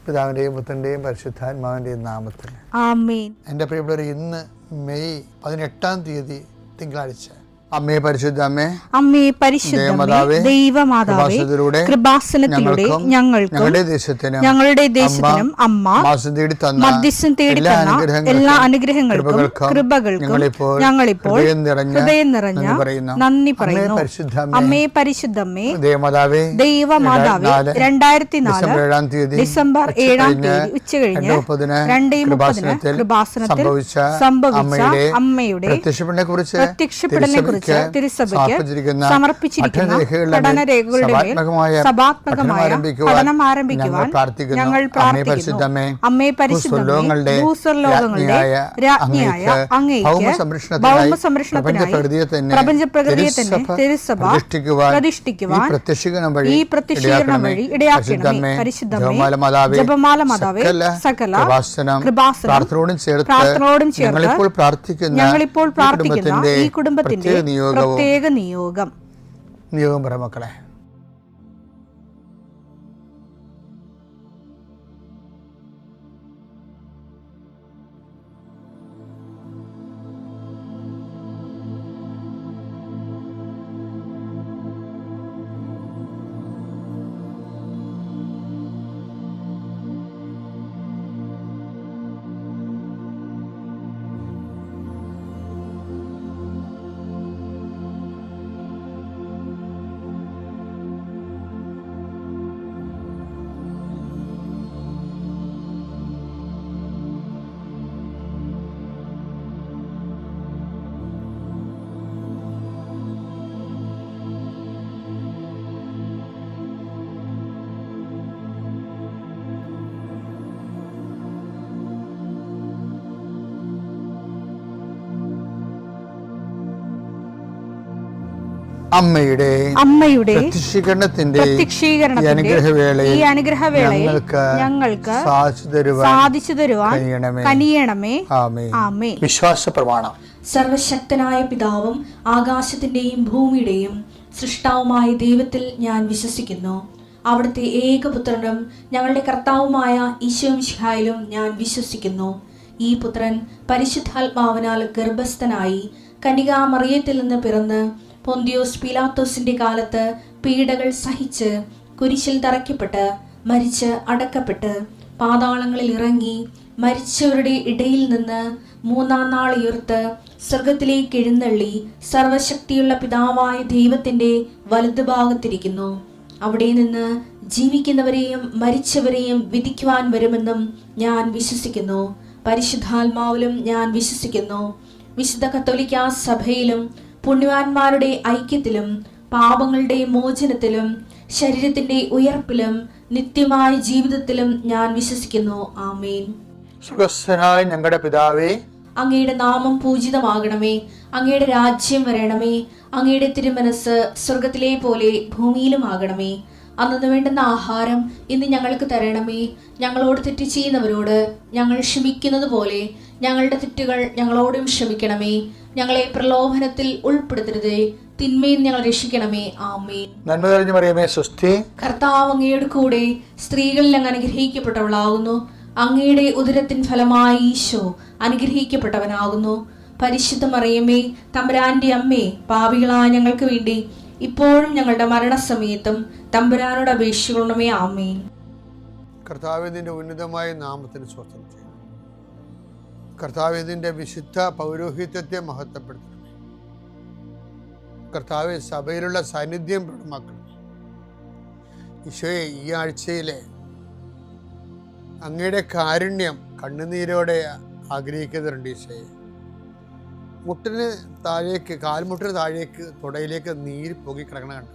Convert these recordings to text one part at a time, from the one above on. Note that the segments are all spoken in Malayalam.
പിതാവിൻ്റെയും പുത്രൻ്റെയും പരിശുദ്ധാത്മാവിൻ്റെയും നാമത്തിൽ ആമേൻ. എൻ്റെ പ്രിയപ്പെട്ടവർ, ഇന്ന് മെയ് 18 തിങ്കളാഴ്ച. അമ്മേ പരിശുദ്ധ അമ്മേ, അമ്മേ പരിശുദ്ധമേ, ദൈവമാതാവേ, കൃപാസനത്തിലൂടെ ഞങ്ങൾക്കും ഞങ്ങളുടെ ദേശത്തിനും അമ്മ മധ്യസ്ഥം തേടി തന്ന എല്ലാ അനുഗ്രഹങ്ങൾക്കും കൃപകൾക്കും ഞങ്ങളിപ്പോൾ ഹൃദയം നിറഞ്ഞ നന്ദി പറയുന്നു. അമ്മേ പരിശുദ്ധമേ, ദൈവമാതാവേ, 2004 ഡിസംബർ 7 ഉച്ചകഴിഞ്ഞ് 2:30 കൃപാസനത്തിൽ സംഭവിച്ച അമ്മയുടെ പ്രത്യക്ഷപ്പെടലിനെ കുറിച്ച് തിരുസഭയ്ക്ക് സമർപ്പിച്ചിരിക്കുന്ന പഠനരേഖകളുടെ മേൽ സഭാത്മകമായ പഠനം ആരംഭിക്കുവാൻ ഞങ്ങൾ പ്രാർത്ഥിക്കുന്നു. അമ്മേ പരിശുദ്ധമേ, ഭൂസ്വർലോകങ്ങളുടെ രാജ്ഞിയായ അങ്ങേയ്ക്ക് ഭൗമസംരക്ഷണത്തിനായി പ്രപഞ്ചപ്രകൃതിയെ തന്നെ തിരുസഭ പ്രതിഷ്ഠിക്കുവാൻ ഈ പ്രത്യക്ഷീകരണം വഴി ഇടയാക്കണമേ. പരിശുദ്ധമേ, ജപമാല മാതാവേ, സകല കൃപാസനം പ്രാർത്ഥനയോടും ചേർത്ത് ഞങ്ങളിപ്പോൾ പ്രാർത്ഥിക്കുന്ന ഈ കുടുംബത്തിന്റെ പ്രത്യേക നിയോഗം പറ മക്കളെ. അമ്മയുടെ പ്രത്യക്ഷീകരണത്തിന്റെ ഈ അനുഗ്രഹവേളയിൽ ഞങ്ങൾക്ക് സാധിച്ചു തരുവാൻ കനിയണമേ. ആമേൻ. വിശ്വാസ പ്രമാണം. സർവശക്തനായ പിതാവും ആകാശത്തിന്റെയും ഭൂമിയുടെയും സൃഷ്ടാവുമായ ദൈവത്തിൽ ഞാൻ വിശ്വസിക്കുന്നു. അവിടുത്തെ ഏകപുത്രനും ഞങ്ങളുടെ കർത്താവുമായ ഈശോമിശിഹായിലും ഞാൻ വിശ്വസിക്കുന്നു. ഈ പുത്രൻ പരിശുദ്ധാത്മാവിനാൽ ഗർഭസ്ഥനായി കന്യകാമറിയത്തിൽ നിന്ന് പിറന്ന് പൊന്തിയോസ് പീലാത്തോസിന്റെ കാലത്ത് പീഡകൾ സഹിച്ച് കുരിശിൽ തറയ്ക്കപ്പെട്ട് മരിച്ച് അടക്കപ്പെട്ട് പാതാളങ്ങളിൽ ഇറങ്ങി മരിച്ചവരുടെ ഇടയിൽ നിന്ന് 3-ാം നാൾ ഉയർത്ത് സ്വർഗത്തിലേക്ക് എഴുന്നള്ളി സർവശക്തിയുള്ള പിതാവായ ദൈവത്തിന്റെ വലതുഭാഗത്തിരിക്കുന്നു. അവിടെ നിന്ന് ജീവിക്കുന്നവരെയും മരിച്ചവരെയും വിധിക്കുവാൻ വരുമെന്നും ഞാൻ വിശ്വസിക്കുന്നു. പരിശുദ്ധാത്മാവിലും ഞാൻ വിശ്വസിക്കുന്നു. വിശുദ്ധ കത്തോലിക്കാ സഭയിലും പുണ്യവാന്മാരുടെ ഐക്യത്തിലും പാപങ്ങളുടെ മോചനത്തിലും ശരീരത്തിന്റെ ഉയർപ്പിലും നിത്യമായ ജീവിതത്തിലും ഞാൻ വിശ്വസിക്കുന്നു. ആമേൻ. സ്വർഗ്ഗസ്ഥനായ ഞങ്ങളുടെ പിതാവേ, അങ്ങയുടെ നാമം പൂജിതമാകണമേ. അങ്ങയുടെ രാജ്യം വരണമേ. അങ്ങയുടെ തിരുമനസ് സ്വർഗത്തിലെ പോലെ ഭൂമിയിലും ആകണമേ. അന്നു വേണ്ടുന്ന ആഹാരം ഇന്ന് ഞങ്ങൾക്ക് തരണമേ. ഞങ്ങളോട് തെറ്റ് ചെയ്യുന്നവരോട് ഞങ്ങൾ ക്ഷമിക്കുന്നത് പോലെ ഞങ്ങളുടെ തെറ്റുകൾ ഞങ്ങളോടും ക്ഷമിക്കണമേ. ഞങ്ങളെ പ്രലോഭനത്തിൽ ഉൾപ്പെടുത്തരുതേ, തിന്മയിൽ ഞങ്ങൾ രക്ഷിക്കണമേ. ആമേൻ. നന്മ നിറഞ്ഞ മറിയമേ, സ്വസ്തി. കർത്താവ് അങ്ങയുടെ കൂടെ സ്ത്രീകളിൽ അങ്ങ് അനുഗ്രഹിക്കപ്പെട്ടവളാകുന്നു. അങ്ങയുടെ ഉദരത്തിൻ ഫലമായി ഈശോ അനുഗ്രഹിക്കപ്പെട്ടവനാകുന്നു. പരിശുദ്ധ മറിയമേ, തമ്പുരാന്റെ അമ്മേ, പാപികളായ ഞങ്ങൾക്ക് വേണ്ടി ഇപ്പോഴും ഞങ്ങളുടെ മരണസമയത്തും തമ്പുരാനോട് അപേക്ഷിക്കണമേ. ആമേൻ. കർത്താവിന്റെ ഉന്നതമായ നാമത്തിന് സ്വസ്ഥം ചെയ്യും. കർത്താവിന്റെ വിശുദ്ധ പൗരോഹിത്യത്തെ മഹത്വപ്പെടുത്തണമേ. കർത്താവ് സഭയിലുള്ള സാന്നിധ്യം പ്രകടമാക്കണമേ. ഈശോയെ, ഈ ആഴ്ചയിലെ അങ്ങയുടെ കാരുണ്യം കണ്ണുനീരോടെ ആഗ്രഹിക്കുന്നുണ്ട്. ഈശോയെ, കാൽമുട്ടിന് താഴേക്ക് തുടയിലേക്ക് നീര് പൊങ്ങിക്കിടക്കണ കണ്ട്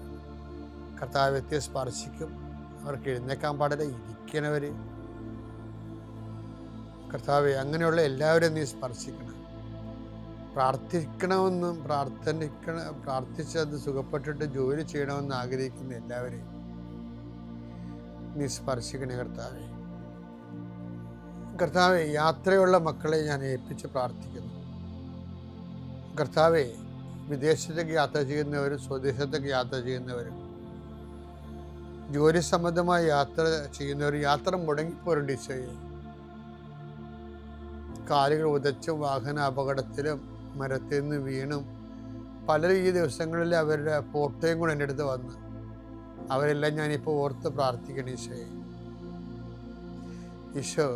കർത്താവ് വ്യക്തിയെ സ്പർശിക്കും. അവർക്ക് എഴുന്നേക്കാൻ പാടില്ല, ഇരിക്കണവർ. കർത്താവെ, അങ്ങനെയുള്ള എല്ലാവരും നീ സ്പർശിക്കണം. പ്രാർത്ഥിക്കണമെന്നും പ്രാർത്ഥിച്ചത് സുഖപ്പെട്ടിട്ട് ജോലി ചെയ്യണമെന്ന് ആഗ്രഹിക്കുന്ന എല്ലാവരെയും നീ സ്പർശിക്കണേ കർത്താവെ. കർത്താവെ, യാത്രയുള്ള മക്കളെ ഞാൻ ഏൽപ്പിച്ച് പ്രാർത്ഥിക്കുന്നു. കർത്താവെ, വിദേശത്തേക്ക് യാത്ര ചെയ്യുന്നവരും സ്വദേശത്തേക്ക് യാത്ര ചെയ്യുന്നവരും ജോലി സംബന്ധമായ യാത്ര ചെയ്യുന്നവർ യാത്ര മുടങ്ങിപ്പോരുണ്ട് ഈശോയെ. കാലുകൾ ഉതച്ചും വാഹന അപകടത്തിലും മരത്തിൽ നിന്ന് വീണും പലരും ഈ ദിവസങ്ങളിൽ അവരുടെ ഫോട്ടോയും കൂടെ എൻ്റെ അടുത്ത് വന്ന് അവരെല്ലാം ഞാനിപ്പോൾ ഓർത്ത് പ്രാർത്ഥിക്കണം ഈശോയെ. ഈശോ,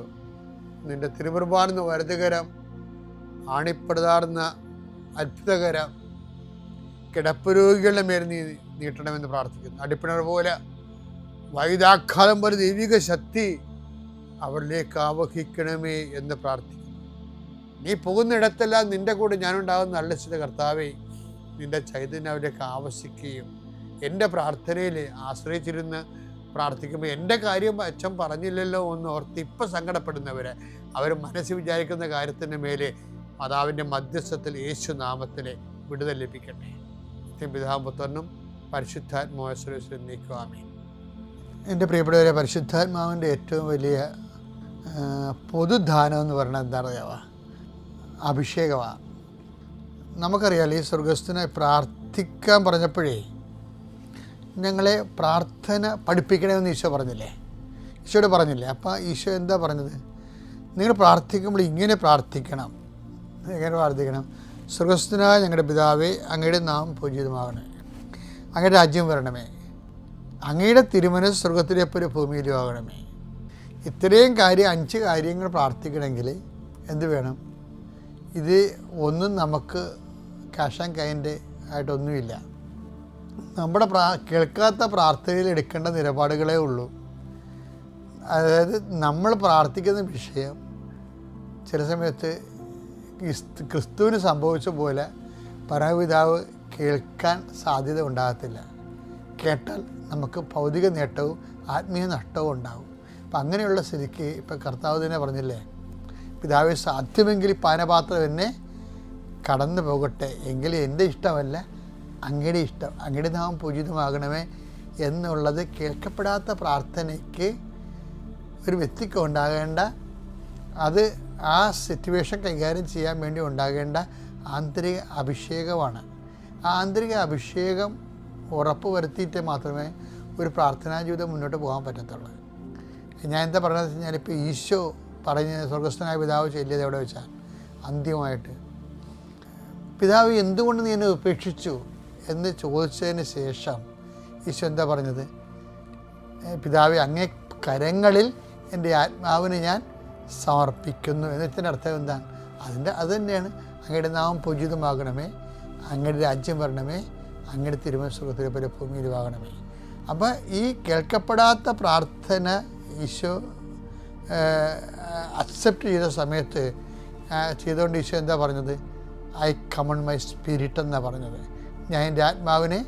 നിന്റെ തിരുമുറുപാടുന്ന വരതുകരം, ആണിപ്പെടുതാർന്ന അത്ഭുതകരം കിടപ്പ് രോഗികളുടെ മേൽ നീ നീട്ടണമെന്ന് പ്രാർത്ഥിക്കുന്നു. അടിപ്പിണർ പോലെ വൈദാഘാതം പോലെ ദൈവിക ശക്തി അവരിലേക്ക് ആവഹിക്കണമേ എന്ന് പ്രാർത്ഥിക്കുന്നു. നീ പോകുന്നിടത്തെല്ലാം നിന്റെ കൂടെ ഞാനുണ്ടാകുന്ന അല്ലസിത കർത്താവേ, നിന്റെ ചൈതന്യം അവരിലേക്ക് ആവശ്യിക്കുകയും എൻ്റെ പ്രാർത്ഥനയിൽ ആശ്രയിച്ചിരുന്ന് പ്രാർത്ഥിക്കുമ്പോൾ എൻ്റെ കാര്യം അച്ഛൻ പറഞ്ഞില്ലല്ലോ എന്ന് ഓർത്ത് ഇപ്പം സങ്കടപ്പെടുന്നവരെ അവർ മനസ്സിൽ വിചാരിക്കുന്ന കാര്യത്തിൻ്റെ മേലെ മാതാവിൻ്റെ മധ്യസ്ഥത്തിൽ യേശു നാമത്തിലെ വിടുതൽ ലഭിക്കട്ടെ. പിതാപുത്രനും പരിശുദ്ധാത്മാവിൽ നീക്കുവാമേ. എൻ്റെ പ്രിയപ്പെട്ടവരെ, പരിശുദ്ധാത്മാവിൻ്റെ ഏറ്റവും വലിയ പൊതുദാനം എന്ന് പറയുന്നത് എന്താ പറയുക? അഭിഷേകമാണ്. നമുക്കറിയാലോ, ഈ സ്വർഗസ്ഥനെ പ്രാർത്ഥിക്കാൻ പറഞ്ഞപ്പോഴേ ഞങ്ങളെ പ്രാർത്ഥന പഠിപ്പിക്കണമെന്ന് ഈശോ പറഞ്ഞില്ലേ? ഈശോയോട് പറഞ്ഞില്ലേ? അപ്പോൾ ഈശോ എന്താ പറഞ്ഞത്? നിങ്ങൾ പ്രാർത്ഥിക്കുമ്പോൾ ഇങ്ങനെ പ്രാർത്ഥിക്കണം. എങ്ങനെ പ്രാർത്ഥിക്കണം? സ്വർഗസ്ഥനായ ഞങ്ങളുടെ പിതാവേ, അങ്ങയുടെ നാമം പൂജിതമാകണമേ, അങ്ങയുടെ രാജ്യം വരണമേ, അങ്ങയുടെ തിരുമനസ്സ് സ്വർഗത്തിലെ പോലെ ഭൂമിയിലും ആകണമേ. ഇത്രയും 5 കാര്യങ്ങൾ പ്രാർത്ഥിക്കണമെങ്കിൽ എന്ത് വേണം? ഇത് ഒന്നും നമുക്ക് ക്യാഷ് ആൻഡ് കൈൻഡ് ആയിട്ടൊന്നുമില്ല. നമ്മുടെ കേൾക്കാത്ത പ്രാർത്ഥനയിൽ എടുക്കേണ്ട നിലപാടുകളേ ഉള്ളൂ. അതായത് നമ്മൾ പ്രാർത്ഥിക്കുന്ന വിഷയം ചില സമയത്ത് ക്രിസ്തുവിന് സംഭവിച്ച പോലെ പരമപിതാവ് കേൾക്കാൻ സാധ്യത ഉണ്ടാകത്തില്ല. കേട്ടാൽ നമുക്ക് ഭൗതിക നേട്ടവും ആത്മീയ നഷ്ടവും ഉണ്ടാകും. അപ്പം അങ്ങനെയുള്ള സ്ഥിതിക്ക് ഇപ്പം കർത്താവ് തന്നെ പറഞ്ഞില്ലേ, പിതാവെ സാധ്യമെങ്കിൽ പാനപാത്രം എന്നെ കടന്നു പോകട്ടെ, എങ്കിലും എൻ്റെ ഇഷ്ടമല്ല അങ്ങയുടെ ഇഷ്ടം, അങ്ങയുടെ നാമം പൂജിതമാകണമേ എന്നുള്ളത് കേൾക്കപ്പെടാത്ത പ്രാർത്ഥനയ്ക്ക് ഒരു വ്യക്തിക്ക് ഉണ്ടാകേണ്ട, അത് ആ സിറ്റുവേഷൻ കൈകാര്യം ചെയ്യാൻ വേണ്ടി ഉണ്ടാകേണ്ട ആന്തരിക അഭിഷേകമാണ്. ആ ആന്തരിക അഭിഷേകം ഉറപ്പ് വരുത്തിയിട്ട് മാത്രമേ ഒരു പ്രാർത്ഥനാ ജീവിതം മുന്നോട്ട് പോകാൻ പറ്റത്തുള്ളൂ. ഞാൻ എന്താ പറയുന്നത് വെച്ച് കഴിഞ്ഞാൽ, ഇപ്പോൾ ഈശോ പറഞ്ഞ് സ്വർഗസ്ഥനായ പിതാവ് ചെല്ലിയത് എവിടെ വെച്ചാൽ അന്ത്യമായിട്ട് പിതാവ് എന്തുകൊണ്ട് നീ എന്നെ ഉപേക്ഷിച്ചു എന്ന് ചോദിച്ചതിന് ശേഷം ഈശോ എന്താ പറഞ്ഞത്? പിതാവെ, അങ്ങേ കരങ്ങളിൽ എൻ്റെ ആത്മാവിനെ ഞാൻ സമർപ്പിക്കുന്നു എന്നതിൻ്റെ അർത്ഥം എന്താണ്? അത് തന്നെയാണ് അങ്ങയുടെ നാമം പൂജിതമാകണമേ, അങ്ങയുടെ രാജ്യം വരണമേ, അങ്ങയുടെ തിരുമനസ്സ് സ്വർഗ്ഗത്തിലെ പോലെ ഭൂമിയിലുമാകണമേ. അപ്പോൾ ഈ കേൾക്കപ്പെടാത്ത പ്രാർത്ഥന ഈശോ അക്സെപ്റ്റ് ചെയ്ത സമയത്ത് ചെയ്തുകൊണ്ട് ഈശോ എന്താ പറഞ്ഞത്? ഐ കമൺ മൈ സ്പിരിറ്റ് എന്നാണ് പറഞ്ഞത്. ഞാൻ എൻ്റെ ആത്മാവിനെ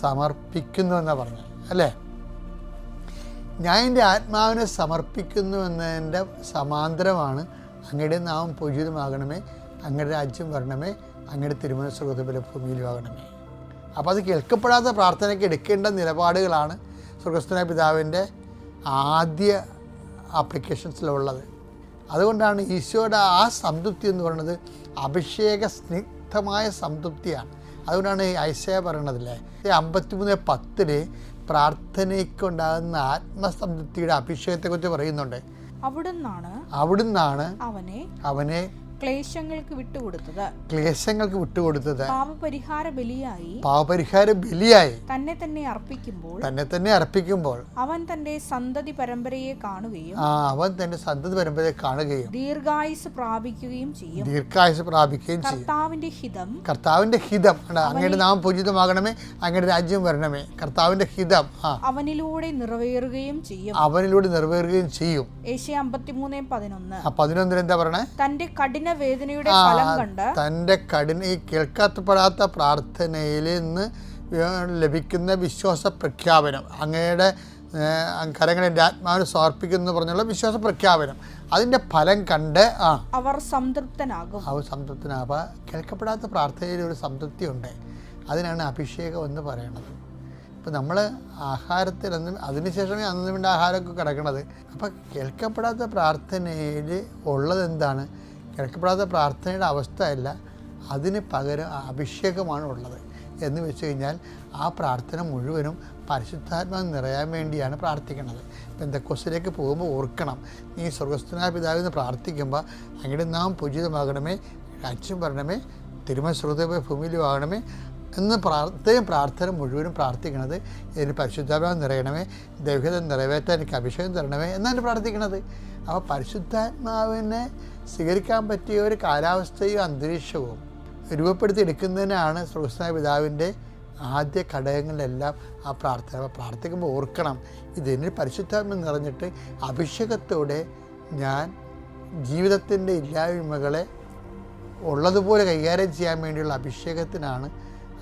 സമർപ്പിക്കുന്നു എന്നാണ് പറഞ്ഞത്, അല്ലേ? ഞാൻ എൻ്റെ ആത്മാവിനെ സമർപ്പിക്കുന്നു എന്നതിൻ്റെ സമാന്തരമാണ് അങ്ങയുടെ നാമം പൂജിതമാകണമേ, അങ്ങയുടെ രാജ്യം വരണമേ, അങ്ങയുടെ തിരുമനസ്സ് സ്വർഗ്ഗത്തിലെ പോലെ ഭൂമിയിലുമാകണമേ. അപ്പോൾ അത് കേൾക്കപ്പെടാത്ത പ്രാർത്ഥനയ്ക്ക് എടുക്കേണ്ട നിലപാടുകളാണ് സ്വർഗ്ഗസ്ഥനായ പിതാവിൻ്റെ ആദ്യ ആപ്ലിക്കേഷൻസിലുള്ളത്. അതുകൊണ്ടാണ് ഈശോയുടെ ആ സംതൃപ്തി എന്ന് പറയുന്നത് അഭിഷേക സ്നിഗ്ധമായ സംതൃപ്തിയാണ്. അതുകൊണ്ടാണ് ഐസയ പറയണതില്ലേ, 53:10 പ്രാർത്ഥനയ്ക്കുണ്ടാകുന്ന ആത്മസംതൃപ്തിയുടെ അഭിഷേകത്തെക്കുറിച്ച് പറയുന്നുണ്ട്. അവിടുന്നാണ് അവനെ ക്ലേശങ്ങൾക്ക് വിട്ടുകൊടുത്തത് പാപപരിഹാര ബലിയായി തന്നെ തന്നെ അർപ്പിക്കുമ്പോൾ അവൻ തന്റെ സന്തതി പരമ്പരയെ കാണുകയും ദീർഘായുസ് പ്രാപിക്കുകയും ചെയ്യും. കർത്താവിന്റെ ഹിതം അങ്ങയുടെ നാമം പൂജിതമാകണമേ, അങ്ങയുടെ രാജ്യം വരണമേ. കർത്താവിന്റെ ഹിതം അവനിലൂടെ നിറവേറുകയും ചെയ്യും. യേശയ്യാ 53:11 എന്താ പറയണേ? തന്റെ കഠിന വേദനയുടെ ഫലം കണ്ട് തൻ്റെ ഈ കേൾക്കപ്പെടാത്ത പ്രാർത്ഥനയിൽ നിന്ന് ലഭിക്കുന്ന വിശ്വാസ പ്രഖ്യാപനം, അങ്ങയുടെ കരങ്ങൾ എൻ്റെ ആത്മാവിന് സമർപ്പിക്കുന്നു പറഞ്ഞുള്ള വിശ്വാസ പ്രഖ്യാപനം, അതിൻ്റെ ഫലം കണ്ട് അവർ സംതൃപ്തനാകും. അപ്പോൾ കേൾക്കപ്പെടാത്ത പ്രാർത്ഥനയിൽ ഒരു സംതൃപ്തി ഉണ്ട്. അതിനാണ് അഭിഷേകം എന്ന് പറയുന്നത്. ഇപ്പോൾ നമ്മൾ ആഹാരത്തിൽ അതിനുശേഷമേ അന്ന് വേണ്ട ആഹാരമൊക്കെ കിടക്കണത്. അപ്പോൾ കേൾക്കപ്പെടാത്ത പ്രാർത്ഥനയിൽ ഉള്ളത് എന്താണ്? കേൾക്കപ്പെടാത്ത പ്രാർത്ഥനയുടെ അവസ്ഥയല്ല, അതിന് പകരം അഭിഷേകമാണ് ഉള്ളത് എന്ന് വെച്ച് കഴിഞ്ഞാൽ ആ പ്രാർത്ഥന മുഴുവനും പരിശുദ്ധാത്മാവ് നിറയാൻ വേണ്ടിയാണ് പ്രാർത്ഥിക്കുന്നത്. പെന്തക്കോസ്തിലേക്ക് പോകുമ്പോൾ ഓർക്കണം, നീ സ്വർഗസ്ഥനായ പിതാവിന്ന് പ്രാർത്ഥിക്കുമ്പോൾ അങ്ങയുടെ നാം പൂജിതമാകണമേ, രാജ്യം വരണമേ, തിരുമനസ് സ്വർഗ്ഗത്തിലെ ഭൂമിയിലും ആകണമേ എന്ന് പ്രാർത്ഥന മുഴുവനും പ്രാർത്ഥിക്കണത് എനിക്ക് പരിശുദ്ധാത്മാവ് നിറയണമേ, ദൈവഹിത നിറവേറ്റാൻ എനിക്ക് അഭിഷേകം തരണമേ എന്നാണ് പ്രാർത്ഥിക്കണത്. അപ്പോൾ പരിശുദ്ധാത്മാവിനെ സ്വീകരിക്കാൻ പറ്റിയ ഒരു കാലാവസ്ഥയും അന്തരീക്ഷവും രൂപപ്പെടുത്തി എടുക്കുന്നതിനാണ് സ്വർഗ്ഗസ്ഥനായ പിതാവിൻ്റെ ആദ്യ ഘടകങ്ങളിലെല്ലാം ആ പ്രാർത്ഥന. അപ്പോൾ പ്രാർത്ഥിക്കുമ്പോൾ ഓർക്കണം, ഇതിന് പരിശുദ്ധാത്മ നിറഞ്ഞിട്ട് അഭിഷേകത്തോടെ ഞാൻ ജീവിതത്തിൻ്റെ ഇല്ലായ്മകളെ ഉള്ളതുപോലെ കൈകാര്യം ചെയ്യാൻ വേണ്ടിയുള്ള അഭിഷേകത്തിനാണ്,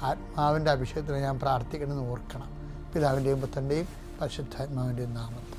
ആത്മാവിൻ്റെ അഭിഷേകത്തിന് ഞാൻ പ്രാർത്ഥിക്കണമെന്ന് ഓർക്കണം. പിതാവിൻ്റെയും പുത്രൻ്റെയും പരിശുദ്ധാത്മാവിൻ്റെയും നാമത്തിൽ.